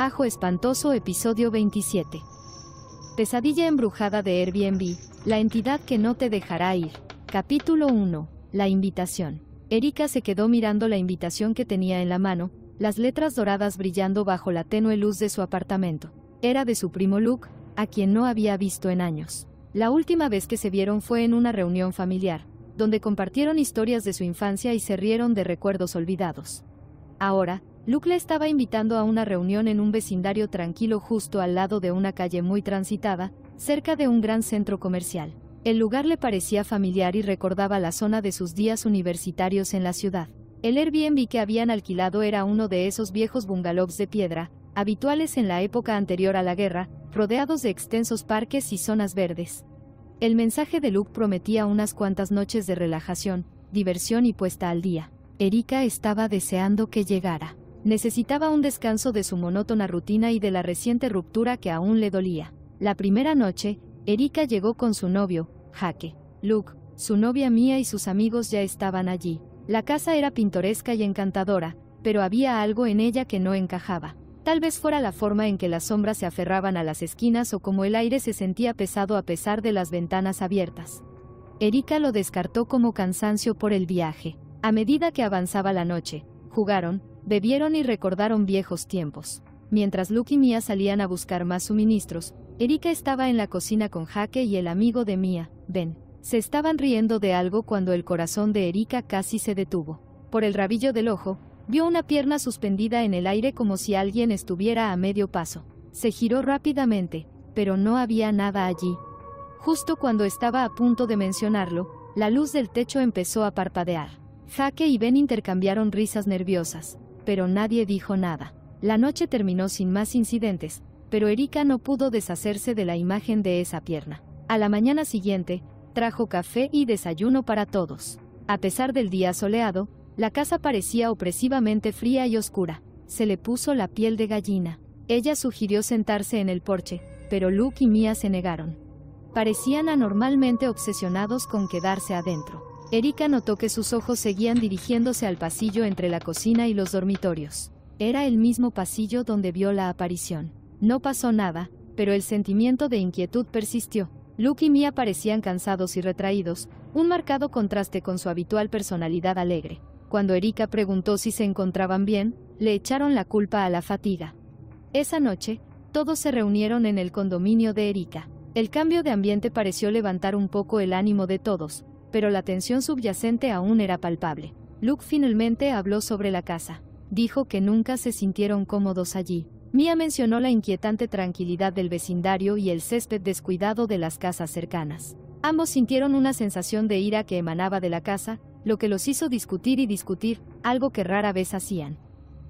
Ajo espantoso, episodio 27. Pesadilla embrujada de Airbnb, la entidad que no te dejará ir. Capítulo 1. La invitación. Erika se quedó mirando la invitación que tenía en la mano, las letras doradas brillando bajo la tenue luz de su apartamento. Era de su primo Luke, a quien no había visto en años. La última vez que se vieron fue en una reunión familiar, donde compartieron historias de su infancia y se rieron de recuerdos olvidados. Ahora, Luke la estaba invitando a una reunión en un vecindario tranquilo justo al lado de una calle muy transitada, cerca de un gran centro comercial. El lugar le parecía familiar y recordaba la zona de sus días universitarios en la ciudad. El Airbnb que habían alquilado era uno de esos viejos bungalows de piedra, habituales en la época anterior a la guerra, rodeados de extensos parques y zonas verdes. El mensaje de Luke prometía unas cuantas noches de relajación, diversión y puesta al día. Erika estaba deseando que llegara. Necesitaba un descanso de su monótona rutina y de la reciente ruptura que aún le dolía. La primera noche, Erika llegó con su novio, Jake. Luke, su novia Mia y sus amigos ya estaban allí. La casa era pintoresca y encantadora, pero había algo en ella que no encajaba. Tal vez fuera la forma en que las sombras se aferraban a las esquinas o como el aire se sentía pesado a pesar de las ventanas abiertas. Erika lo descartó como cansancio por el viaje. A medida que avanzaba la noche, jugaron, bebieron y recordaron viejos tiempos. Mientras Luke y Mia salían a buscar más suministros, Erika estaba en la cocina con Jake y el amigo de Mia, Ben. Se estaban riendo de algo cuando el corazón de Erika casi se detuvo. Por el rabillo del ojo, vio una pierna suspendida en el aire como si alguien estuviera a medio paso. Se giró rápidamente, pero no había nada allí. Justo cuando estaba a punto de mencionarlo, la luz del techo empezó a parpadear. Jake y Ben intercambiaron risas nerviosas, pero nadie dijo nada. La noche terminó sin más incidentes, pero Erika no pudo deshacerse de la imagen de esa pierna. A la mañana siguiente, trajo café y desayuno para todos. A pesar del día soleado, la casa parecía opresivamente fría y oscura. Se le puso la piel de gallina. Ella sugirió sentarse en el porche, pero Luke y Mia se negaron. Parecían anormalmente obsesionados con quedarse adentro. Erika notó que sus ojos seguían dirigiéndose al pasillo entre la cocina y los dormitorios. Era el mismo pasillo donde vio la aparición. No pasó nada, pero el sentimiento de inquietud persistió. Luke y Mia parecían cansados y retraídos, un marcado contraste con su habitual personalidad alegre. Cuando Erika preguntó si se encontraban bien, le echaron la culpa a la fatiga. Esa noche, todos se reunieron en el condominio de Erika. El cambio de ambiente pareció levantar un poco el ánimo de todos, pero la tensión subyacente aún era palpable. Luke finalmente habló sobre la casa. Dijo que nunca se sintieron cómodos allí. Mia mencionó la inquietante tranquilidad del vecindario y el césped descuidado de las casas cercanas. Ambos sintieron una sensación de ira que emanaba de la casa, lo que los hizo discutir y discutir, algo que rara vez hacían.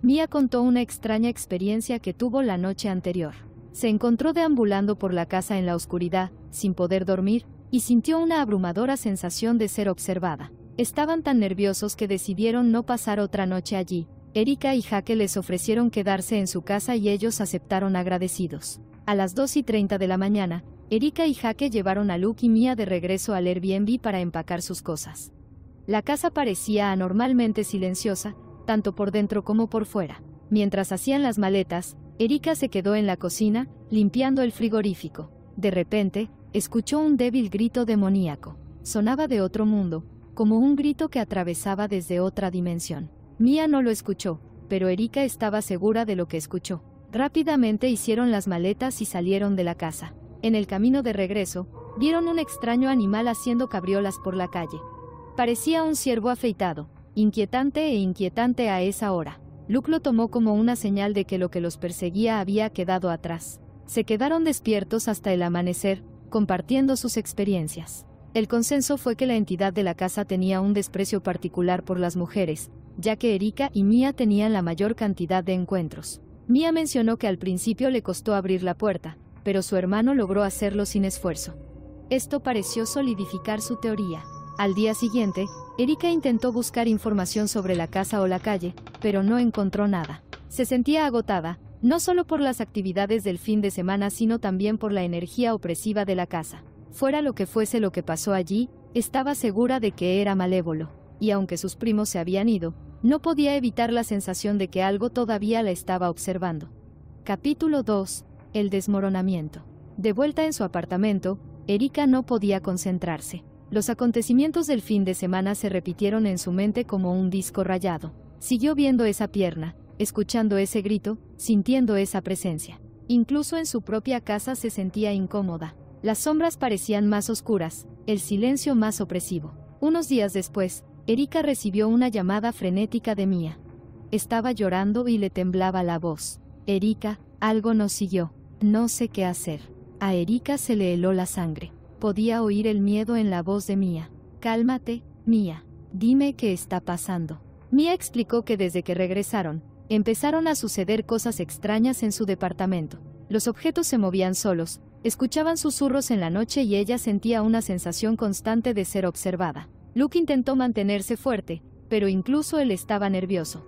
Mia contó una extraña experiencia que tuvo la noche anterior. Se encontró deambulando por la casa en la oscuridad, sin poder dormir, y sintió una abrumadora sensación de ser observada. Estaban tan nerviosos que decidieron no pasar otra noche allí. Erika y Jake les ofrecieron quedarse en su casa y ellos aceptaron agradecidos. A las 2:30 de la mañana, Erika y Jake llevaron a Luke y Mia de regreso al Airbnb para empacar sus cosas. La casa parecía anormalmente silenciosa, tanto por dentro como por fuera. Mientras hacían las maletas, Erika se quedó en la cocina, limpiando el frigorífico. De repente, escuchó un débil grito demoníaco. Sonaba de otro mundo, como un grito que atravesaba desde otra dimensión. Mia no lo escuchó, pero Erika estaba segura de lo que escuchó. Rápidamente hicieron las maletas y salieron de la casa. En el camino de regreso, vieron un extraño animal haciendo cabriolas por la calle. Parecía un ciervo afeitado, inquietante a esa hora. Luke lo tomó como una señal de que lo que los perseguía había quedado atrás. Se quedaron despiertos hasta el amanecer, compartiendo sus experiencias. El consenso fue que la entidad de la casa tenía un desprecio particular por las mujeres, ya que Erika y Mia tenían la mayor cantidad de encuentros. Mia mencionó que al principio le costó abrir la puerta, pero su hermano logró hacerlo sin esfuerzo. Esto pareció solidificar su teoría. Al día siguiente, Erika intentó buscar información sobre la casa o la calle, pero no encontró nada. Se sentía agotada, no solo por las actividades del fin de semana sino también por la energía opresiva de la casa. Fuera lo que fuese lo que pasó allí, estaba segura de que era malévolo, y aunque sus primos se habían ido, no podía evitar la sensación de que algo todavía la estaba observando. Capítulo 2. El desmoronamiento. De vuelta en su apartamento, Erika no podía concentrarse. Los acontecimientos del fin de semana se repitieron en su mente como un disco rayado. Siguió viendo esa pierna, escuchando ese grito, sintiendo esa presencia. Incluso en su propia casa se sentía incómoda. Las sombras parecían más oscuras, el silencio más opresivo. Unos días después, Erika recibió una llamada frenética de Mia. Estaba llorando y le temblaba la voz. Erika, algo nos siguió. No sé qué hacer. A Erika se le heló la sangre. Podía oír el miedo en la voz de Mia. Cálmate, Mia. Dime qué está pasando. Mia explicó que desde que regresaron, empezaron a suceder cosas extrañas en su departamento. Los objetos se movían solos, escuchaban susurros en la noche y ella sentía una sensación constante de ser observada. Luke intentó mantenerse fuerte, pero incluso él estaba nervioso.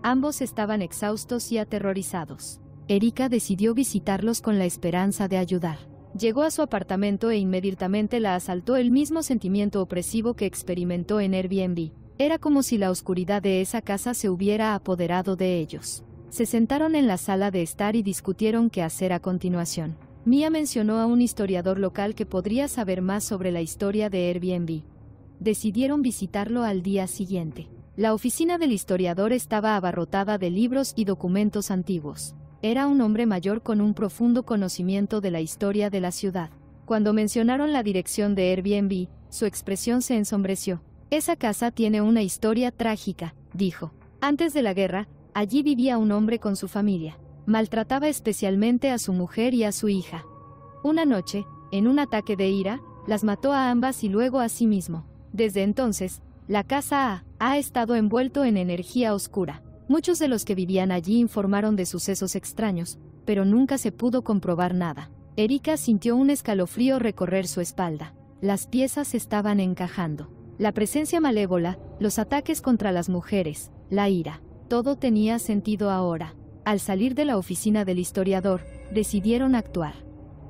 Ambos estaban exhaustos y aterrorizados. Erika decidió visitarlos con la esperanza de ayudar. Llegó a su apartamento e inmediatamente la asaltó el mismo sentimiento opresivo que experimentó en Airbnb. Era como si la oscuridad de esa casa se hubiera apoderado de ellos. Se sentaron en la sala de estar y discutieron qué hacer a continuación. Mia mencionó a un historiador local que podría saber más sobre la historia de Airbnb. Decidieron visitarlo al día siguiente. La oficina del historiador estaba abarrotada de libros y documentos antiguos. Era un hombre mayor con un profundo conocimiento de la historia de la ciudad. Cuando mencionaron la dirección de Airbnb, su expresión se ensombreció. Esa casa tiene una historia trágica, dijo. Antes de la guerra, allí vivía un hombre con su familia. Maltrataba especialmente a su mujer y a su hija. Una noche, en un ataque de ira, las mató a ambas y luego a sí mismo. Desde entonces, la casa ha estado envuelto en energía oscura. Muchos de los que vivían allí informaron de sucesos extraños, pero nunca se pudo comprobar nada. Erika sintió un escalofrío recorrer su espalda. Las piezas estaban encajando. La presencia malévola, los ataques contra las mujeres, la ira. Todo tenía sentido ahora. Al salir de la oficina del historiador, decidieron actuar.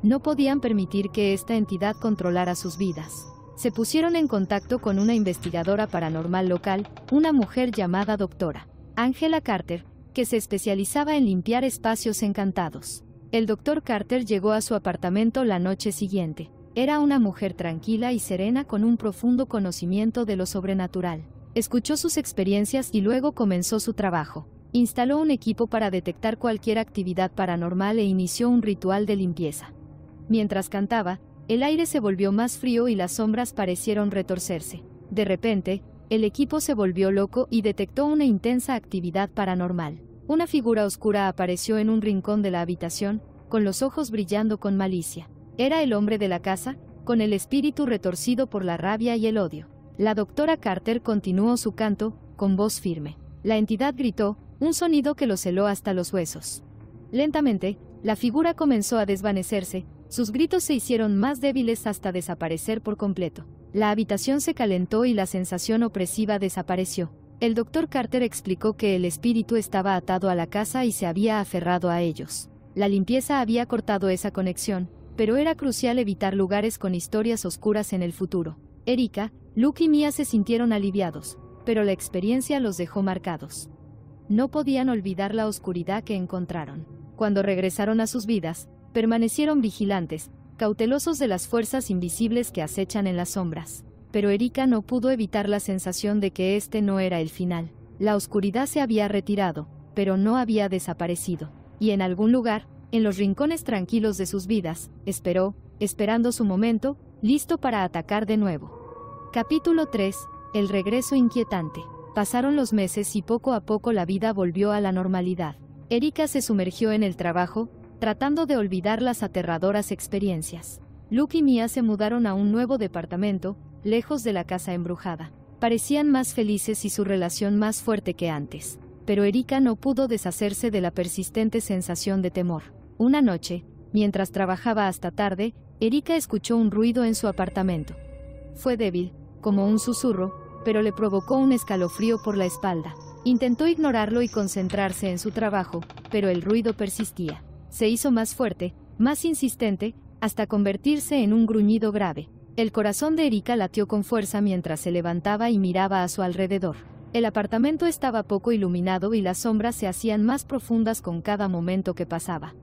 No podían permitir que esta entidad controlara sus vidas. Se pusieron en contacto con una investigadora paranormal local, una mujer llamada Dra. Angela Carter, que se especializaba en limpiar espacios encantados. El Dr. Carter llegó a su apartamento la noche siguiente. Era una mujer tranquila y serena con un profundo conocimiento de lo sobrenatural. Escuchó sus experiencias y luego comenzó su trabajo. Instaló un equipo para detectar cualquier actividad paranormal e inició un ritual de limpieza. Mientras cantaba, el aire se volvió más frío y las sombras parecieron retorcerse. De repente, el equipo se volvió loco y detectó una intensa actividad paranormal. Una figura oscura apareció en un rincón de la habitación, con los ojos brillando con malicia. Era el hombre de la casa, con el espíritu retorcido por la rabia y el odio. La doctora Carter continuó su canto, con voz firme. La entidad gritó, un sonido que los heló hasta los huesos. Lentamente, la figura comenzó a desvanecerse, sus gritos se hicieron más débiles hasta desaparecer por completo. La habitación se calentó y la sensación opresiva desapareció. El Dr. Carter explicó que el espíritu estaba atado a la casa y se había aferrado a ellos. La limpieza había cortado esa conexión, pero era crucial evitar lugares con historias oscuras en el futuro. Erika, Luke y Mia se sintieron aliviados, pero la experiencia los dejó marcados. No podían olvidar la oscuridad que encontraron. Cuando regresaron a sus vidas, permanecieron vigilantes, cautelosos de las fuerzas invisibles que acechan en las sombras. Pero Erika no pudo evitar la sensación de que este no era el final. La oscuridad se había retirado, pero no había desaparecido. Y en algún lugar, en los rincones tranquilos de sus vidas, esperando su momento, listo para atacar de nuevo. Capítulo 3. El regreso inquietante. Pasaron los meses y poco a poco la vida volvió a la normalidad. Erika se sumergió en el trabajo, tratando de olvidar las aterradoras experiencias. Luke y Mia se mudaron a un nuevo departamento, lejos de la casa embrujada. Parecían más felices y su relación más fuerte que antes. Pero Erika no pudo deshacerse de la persistente sensación de temor. Una noche, mientras trabajaba hasta tarde, Erika escuchó un ruido en su apartamento. Fue débil, como un susurro, pero le provocó un escalofrío por la espalda. Intentó ignorarlo y concentrarse en su trabajo, pero el ruido persistía. Se hizo más fuerte, más insistente, hasta convertirse en un gruñido grave. El corazón de Erika latió con fuerza mientras se levantaba y miraba a su alrededor. El apartamento estaba poco iluminado y las sombras se hacían más profundas con cada momento que pasaba.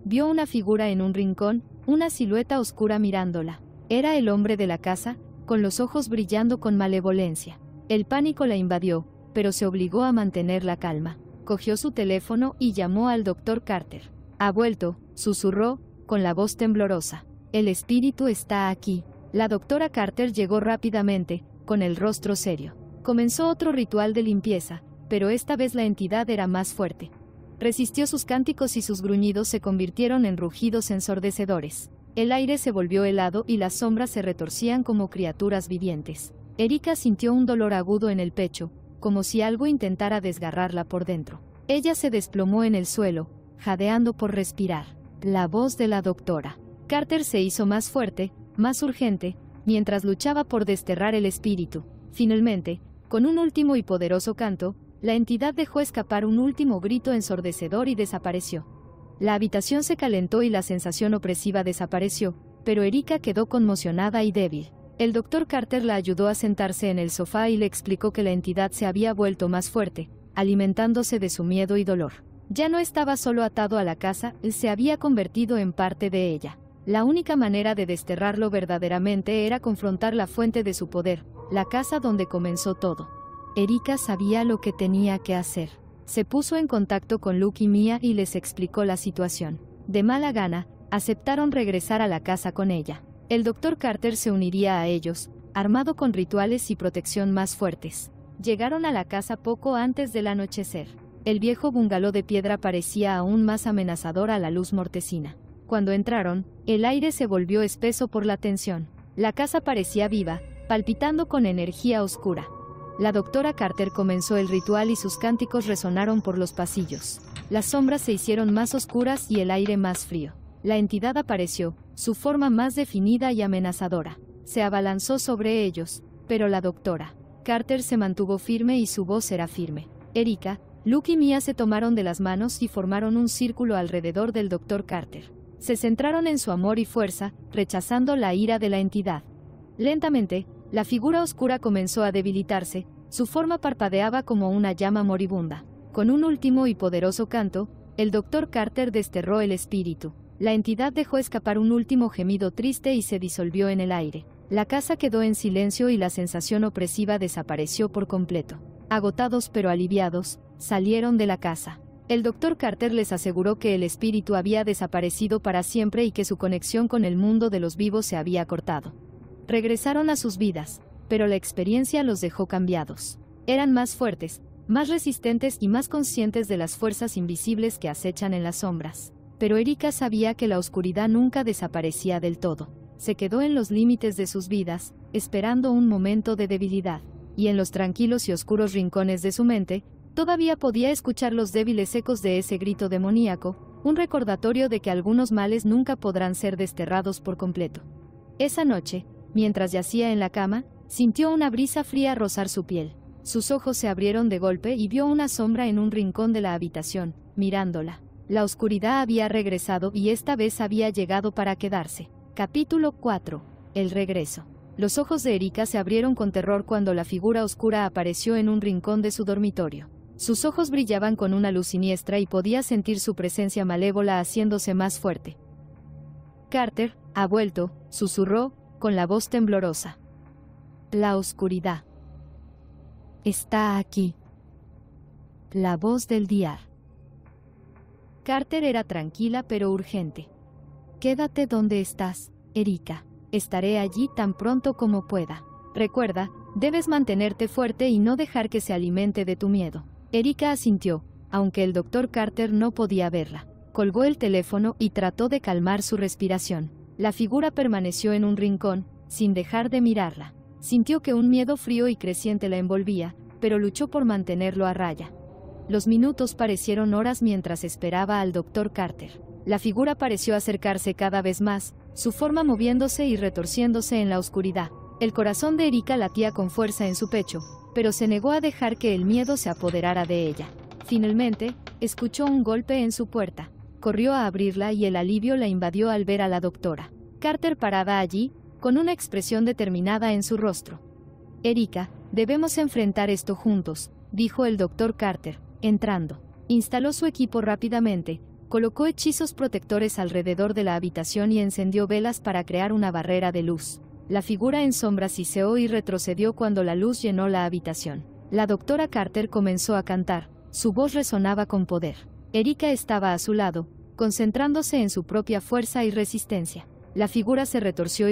Vio una figura en un rincón, una silueta oscura mirándola. Era el hombre de la casa, con los ojos brillando con malevolencia. El pánico la invadió, pero se obligó a mantener la calma. Cogió su teléfono y llamó al doctor Carter. «Ha vuelto», susurró, con la voz temblorosa. «El espíritu está aquí». La doctora Carter llegó rápidamente, con el rostro serio. Comenzó otro ritual de limpieza, pero esta vez la entidad era más fuerte. Resistió sus cánticos y sus gruñidos se convirtieron en rugidos ensordecedores. El aire se volvió helado y las sombras se retorcían como criaturas vivientes. Erika sintió un dolor agudo en el pecho, como si algo intentara desgarrarla por dentro. Ella se desplomó en el suelo, jadeando por respirar. La voz de la doctora Carter se hizo más fuerte, más urgente, mientras luchaba por desterrar el espíritu. Finalmente, con un último y poderoso canto, la entidad dejó escapar un último grito ensordecedor y desapareció. La habitación se calentó y la sensación opresiva desapareció, pero Erika quedó conmocionada y débil. El doctor Carter la ayudó a sentarse en el sofá y le explicó que la entidad se había vuelto más fuerte, alimentándose de su miedo y dolor. Ya no estaba solo atado a la casa, él se había convertido en parte de ella. La única manera de desterrarlo verdaderamente era confrontar la fuente de su poder, la casa donde comenzó todo. Erika sabía lo que tenía que hacer. Se puso en contacto con Luke y Mia y les explicó la situación. De mala gana, aceptaron regresar a la casa con ella. El doctor Carter se uniría a ellos, armado con rituales y protección más fuertes. Llegaron a la casa poco antes del anochecer. El viejo bungalow de piedra parecía aún más amenazador a la luz mortecina. Cuando entraron, el aire se volvió espeso por la tensión. La casa parecía viva, palpitando con energía oscura. La doctora Carter comenzó el ritual y sus cánticos resonaron por los pasillos. Las sombras se hicieron más oscuras y el aire más frío. La entidad apareció, su forma más definida y amenazadora. Se abalanzó sobre ellos, pero la doctora Carter se mantuvo firme y su voz era firme. Erika, Luke y Mia se tomaron de las manos y formaron un círculo alrededor del doctor Carter. Se centraron en su amor y fuerza, rechazando la ira de la entidad. Lentamente, la figura oscura comenzó a debilitarse, su forma parpadeaba como una llama moribunda. Con un último y poderoso canto, el doctor Carter desterró el espíritu. La entidad dejó escapar un último gemido triste y se disolvió en el aire. La casa quedó en silencio y la sensación opresiva desapareció por completo. Agotados pero aliviados, salieron de la casa. El doctor Carter les aseguró que el espíritu había desaparecido para siempre y que su conexión con el mundo de los vivos se había cortado. Regresaron a sus vidas, pero la experiencia los dejó cambiados. Eran más fuertes, más resistentes y más conscientes de las fuerzas invisibles que acechan en las sombras. Pero Erika sabía que la oscuridad nunca desaparecía del todo. Se quedó en los límites de sus vidas, esperando un momento de debilidad. Y en los tranquilos y oscuros rincones de su mente, todavía podía escuchar los débiles ecos de ese grito demoníaco, un recordatorio de que algunos males nunca podrán ser desterrados por completo. Esa noche, mientras yacía en la cama, sintió una brisa fría rozar su piel. Sus ojos se abrieron de golpe y vio una sombra en un rincón de la habitación, mirándola. La oscuridad había regresado y esta vez había llegado para quedarse. Capítulo 4. El regreso. Los ojos de Erika se abrieron con terror cuando la figura oscura apareció en un rincón de su dormitorio. Sus ojos brillaban con una luz siniestra y podía sentir su presencia malévola haciéndose más fuerte. «Carter, ha vuelto», susurró, con la voz temblorosa. «La oscuridad está aquí». La voz del Diar. Carter era tranquila pero urgente. «Quédate donde estás, Erika. Estaré allí tan pronto como pueda. Recuerda, debes mantenerte fuerte y no dejar que se alimente de tu miedo». Erika asintió, aunque el doctor Carter no podía verla. Colgó el teléfono y trató de calmar su respiración. La figura permaneció en un rincón, sin dejar de mirarla. Sintió que un miedo frío y creciente la envolvía, pero luchó por mantenerlo a raya. Los minutos parecieron horas mientras esperaba al doctor Carter. La figura pareció acercarse cada vez más, su forma moviéndose y retorciéndose en la oscuridad. El corazón de Erika latía con fuerza en su pecho, pero se negó a dejar que el miedo se apoderara de ella. Finalmente, escuchó un golpe en su puerta. Corrió a abrirla y el alivio la invadió al ver a la doctora Carter parada allí, con una expresión determinada en su rostro. «Erika, debemos enfrentar esto juntos», dijo el Dr. Carter, entrando. Instaló su equipo rápidamente, colocó hechizos protectores alrededor de la habitación y encendió velas para crear una barrera de luz. La figura en sombra siseó y retrocedió cuando la luz llenó la habitación. La doctora Carter comenzó a cantar, su voz resonaba con poder. Erika estaba a su lado, concentrándose en su propia fuerza y resistencia. La figura se retorció,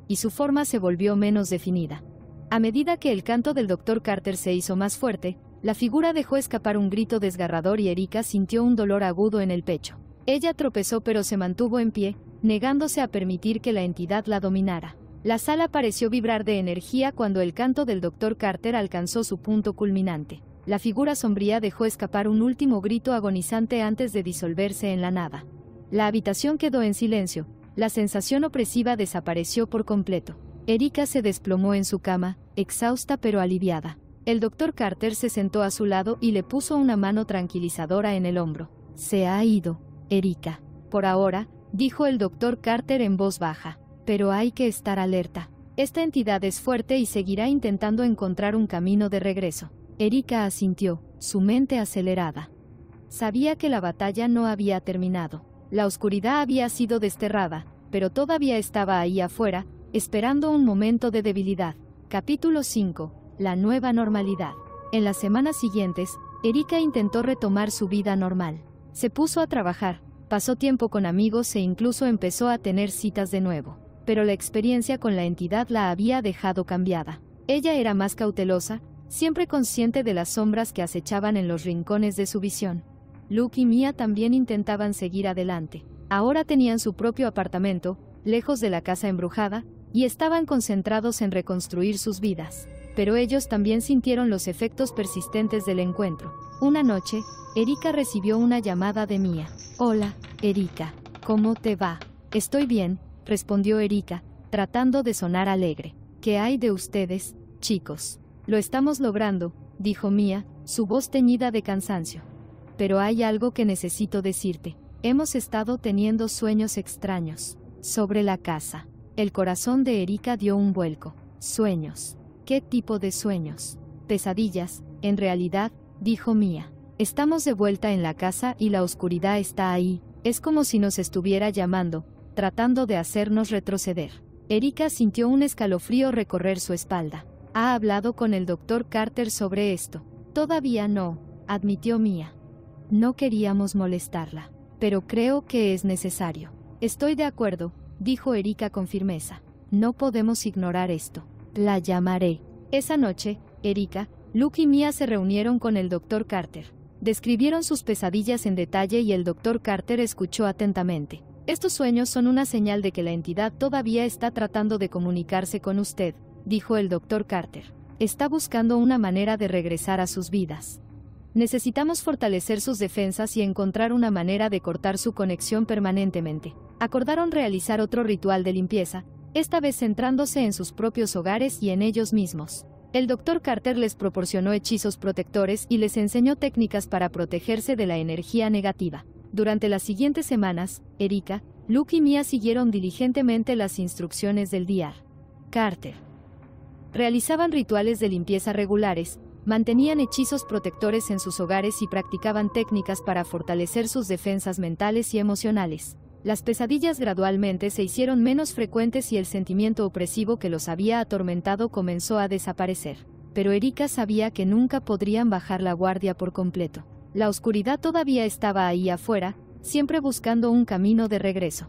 y su forma se volvió menos definida. A medida que el canto del Dr. Carter se hizo más fuerte, la figura dejó escapar un grito desgarrador y Erika sintió un dolor agudo en el pecho. Ella tropezó pero se mantuvo en pie, negándose a permitir que la entidad la dominara. La sala pareció vibrar de energía cuando el canto del Dr. Carter alcanzó su punto culminante. La figura sombría dejó escapar un último grito agonizante antes de disolverse en la nada. La habitación quedó en silencio, la sensación opresiva desapareció por completo. Erika se desplomó en su cama, exhausta pero aliviada. El Dr. Carter se sentó a su lado y le puso una mano tranquilizadora en el hombro. Se ha ido, Erika. Por ahora, dijo el Dr. Carter en voz baja. Pero hay que estar alerta. Esta entidad es fuerte y seguirá intentando encontrar un camino de regreso. Erika asintió, su mente acelerada. Sabía que la batalla no había terminado. La oscuridad había sido desterrada, pero todavía estaba ahí afuera, esperando un momento de debilidad. Capítulo 5. La nueva normalidad. En las semanas siguientes, Erika intentó retomar su vida normal. Se puso a trabajar, pasó tiempo con amigos e incluso empezó a tener citas de nuevo. Pero la experiencia con la entidad la había dejado cambiada. Ella era más cautelosa, siempre consciente de las sombras que acechaban en los rincones de su visión. Luke y Mia también intentaban seguir adelante. Ahora tenían su propio apartamento, lejos de la casa embrujada, y estaban concentrados en reconstruir sus vidas. Pero ellos también sintieron los efectos persistentes del encuentro. Una noche, Erika recibió una llamada de Mia. Hola, Erika, ¿cómo te va? Estoy bien, respondió Erika, tratando de sonar alegre. ¿Qué hay de ustedes, chicos? Lo estamos logrando, dijo Mia, su voz teñida de cansancio. Pero hay algo que necesito decirte. Hemos estado teniendo sueños extraños. Sobre la casa. El corazón de Erika dio un vuelco. Sueños. ¿Qué tipo de sueños? Pesadillas, en realidad, dijo Mia. Estamos de vuelta en la casa y la oscuridad está ahí. Es como si nos estuviera llamando, tratando de hacernos retroceder. Erika sintió un escalofrío recorrer su espalda. ¿Ha hablado con el Dr. Carter sobre esto? Todavía no, admitió Mia. No queríamos molestarla, pero creo que es necesario. Estoy de acuerdo, dijo Erika con firmeza. No podemos ignorar esto. La llamaré. Esa noche, Erika, Luke y Mia se reunieron con el Dr. Carter. Describieron sus pesadillas en detalle y el Dr. Carter escuchó atentamente. Estos sueños son una señal de que la entidad todavía está tratando de comunicarse con usted, dijo el Dr. Carter. Está buscando una manera de regresar a sus vidas. Necesitamos fortalecer sus defensas y encontrar una manera de cortar su conexión permanentemente. Acordaron realizar otro ritual de limpieza, esta vez centrándose en sus propios hogares y en ellos mismos. El Dr. Carter les proporcionó hechizos protectores y les enseñó técnicas para protegerse de la energía negativa. Durante las siguientes semanas, Erika, Luke y Mia siguieron diligentemente las instrucciones del Dr. Carter. Realizaban rituales de limpieza regulares, mantenían hechizos protectores en sus hogares y practicaban técnicas para fortalecer sus defensas mentales y emocionales. Las pesadillas gradualmente se hicieron menos frecuentes y el sentimiento opresivo que los había atormentado comenzó a desaparecer. Pero Erika sabía que nunca podrían bajar la guardia por completo. La oscuridad todavía estaba ahí afuera, siempre buscando un camino de regreso.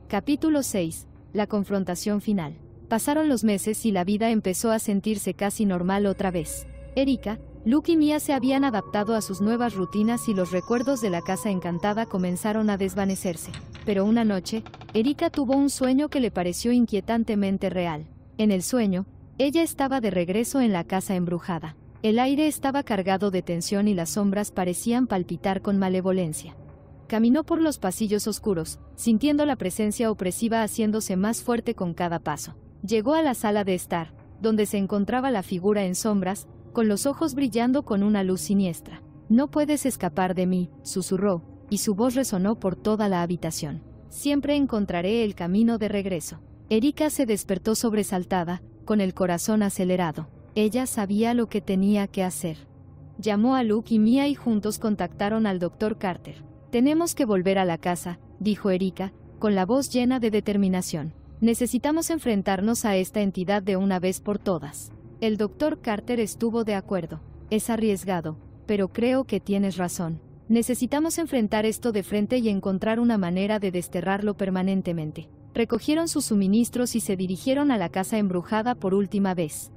Capítulo 6. La confrontación final. Pasaron los meses y la vida empezó a sentirse casi normal otra vez. Erika, Luke y Mia se habían adaptado a sus nuevas rutinas y los recuerdos de la casa encantada comenzaron a desvanecerse. Pero una noche, Erika tuvo un sueño que le pareció inquietantemente real. En el sueño, ella estaba de regreso en la casa embrujada. El aire estaba cargado de tensión y las sombras parecían palpitar con malevolencia. Caminó por los pasillos oscuros, sintiendo la presencia opresiva haciéndose más fuerte con cada paso. Llegó a la sala de estar, donde se encontraba la figura en sombras, con los ojos brillando con una luz siniestra. «No puedes escapar de mí», susurró, y su voz resonó por toda la habitación. «Siempre encontraré el camino de regreso». Erika se despertó sobresaltada, con el corazón acelerado. Ella sabía lo que tenía que hacer. Llamó a Luke y Mia y juntos contactaron al Dr. Carter. «Tenemos que volver a la casa», dijo Erika, con la voz llena de determinación. «Necesitamos enfrentarnos a esta entidad de una vez por todas». El Dr. Carter estuvo de acuerdo. «Es arriesgado, pero creo que tienes razón. Necesitamos enfrentar esto de frente y encontrar una manera de desterrarlo permanentemente». Recogieron sus suministros y se dirigieron a la casa embrujada por última vez.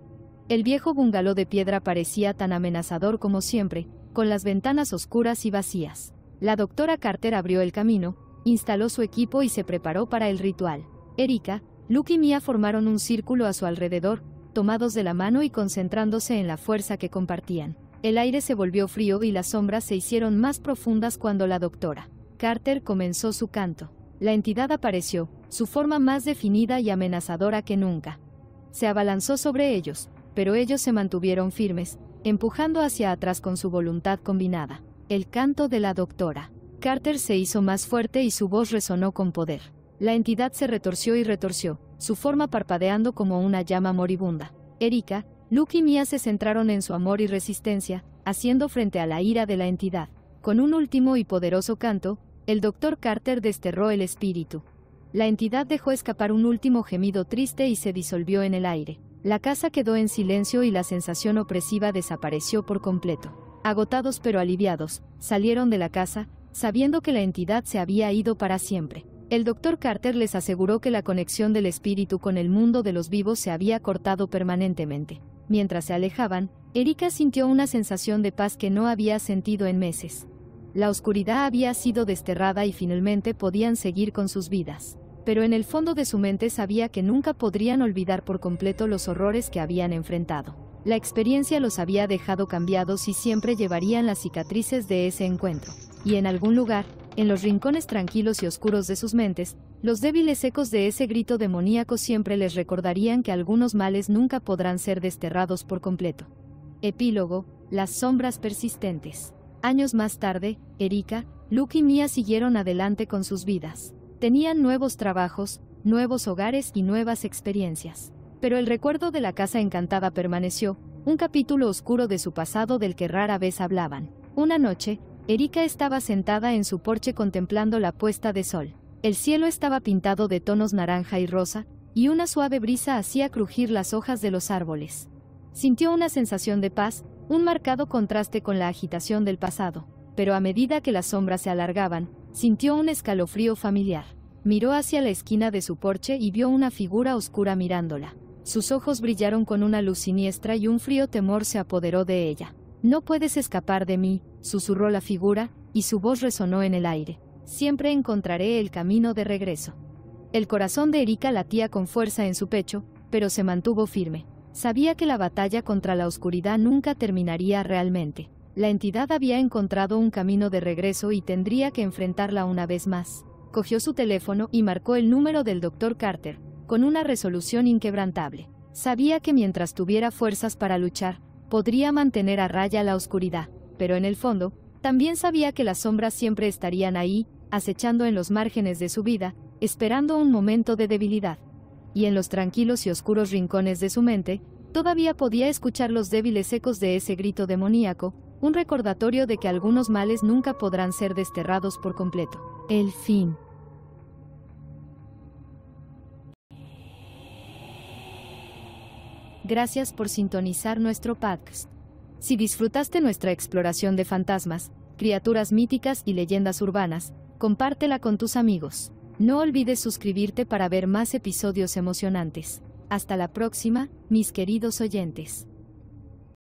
El viejo bungalow de piedra parecía tan amenazador como siempre, con las ventanas oscuras y vacías. La doctora Carter abrió el camino, instaló su equipo y se preparó para el ritual. Erika, Luke y Mia formaron un círculo a su alrededor, tomados de la mano y concentrándose en la fuerza que compartían. El aire se volvió frío y las sombras se hicieron más profundas cuando la doctora Carter comenzó su canto. La entidad apareció, su forma más definida y amenazadora que nunca. Se abalanzó sobre ellos, pero ellos se mantuvieron firmes, empujando hacia atrás con su voluntad combinada. El canto de la doctora Carter se hizo más fuerte y su voz resonó con poder. La entidad se retorció y retorció, su forma parpadeando como una llama moribunda. Erika, Luke y Mia se centraron en su amor y resistencia, haciendo frente a la ira de la entidad. Con un último y poderoso canto, el Dr. Carter desterró el espíritu. La entidad dejó escapar un último gemido triste y se disolvió en el aire. La casa quedó en silencio y la sensación opresiva desapareció por completo. Agotados pero aliviados, salieron de la casa, sabiendo que la entidad se había ido para siempre. El Dr. Carter les aseguró que la conexión del espíritu con el mundo de los vivos se había cortado permanentemente. Mientras se alejaban, Erika sintió una sensación de paz que no había sentido en meses. La oscuridad había sido desterrada y finalmente podían seguir con sus vidas. Pero en el fondo de su mente sabía que nunca podrían olvidar por completo los horrores que habían enfrentado. La experiencia los había dejado cambiados y siempre llevarían las cicatrices de ese encuentro. Y en algún lugar, en los rincones tranquilos y oscuros de sus mentes, los débiles ecos de ese grito demoníaco siempre les recordarían que algunos males nunca podrán ser desterrados por completo. Epílogo: las sombras persistentes. Años más tarde, Erika, Luke y Mia siguieron adelante con sus vidas. Tenían nuevos trabajos, nuevos hogares y nuevas experiencias. Pero el recuerdo de la casa encantada permaneció, un capítulo oscuro de su pasado del que rara vez hablaban. Una noche, Erika estaba sentada en su porche contemplando la puesta de sol. El cielo estaba pintado de tonos naranja y rosa, y una suave brisa hacía crujir las hojas de los árboles. Sintió una sensación de paz, un marcado contraste con la agitación del pasado, pero a medida que las sombras se alargaban, sintió un escalofrío familiar. Miró hacia la esquina de su porche y vio una figura oscura mirándola. Sus ojos brillaron con una luz siniestra y un frío temor se apoderó de ella. «No puedes escapar de mí», susurró la figura, y su voz resonó en el aire. «Siempre encontraré el camino de regreso». El corazón de Erika latía con fuerza en su pecho, pero se mantuvo firme. Sabía que la batalla contra la oscuridad nunca terminaría realmente. La entidad había encontrado un camino de regreso y tendría que enfrentarla una vez más. Cogió su teléfono y marcó el número del Dr. Carter, con una resolución inquebrantable. Sabía que mientras tuviera fuerzas para luchar, podría mantener a raya la oscuridad, pero en el fondo, también sabía que las sombras siempre estarían ahí, acechando en los márgenes de su vida, esperando un momento de debilidad. Y en los tranquilos y oscuros rincones de su mente, todavía podía escuchar los débiles ecos de ese grito demoníaco, un recordatorio de que algunos males nunca podrán ser desterrados por completo. El fin. Gracias por sintonizar nuestro podcast. Si disfrutaste nuestra exploración de fantasmas, criaturas míticas y leyendas urbanas, compártela con tus amigos. No olvides suscribirte para ver más episodios emocionantes. Hasta la próxima, mis queridos oyentes.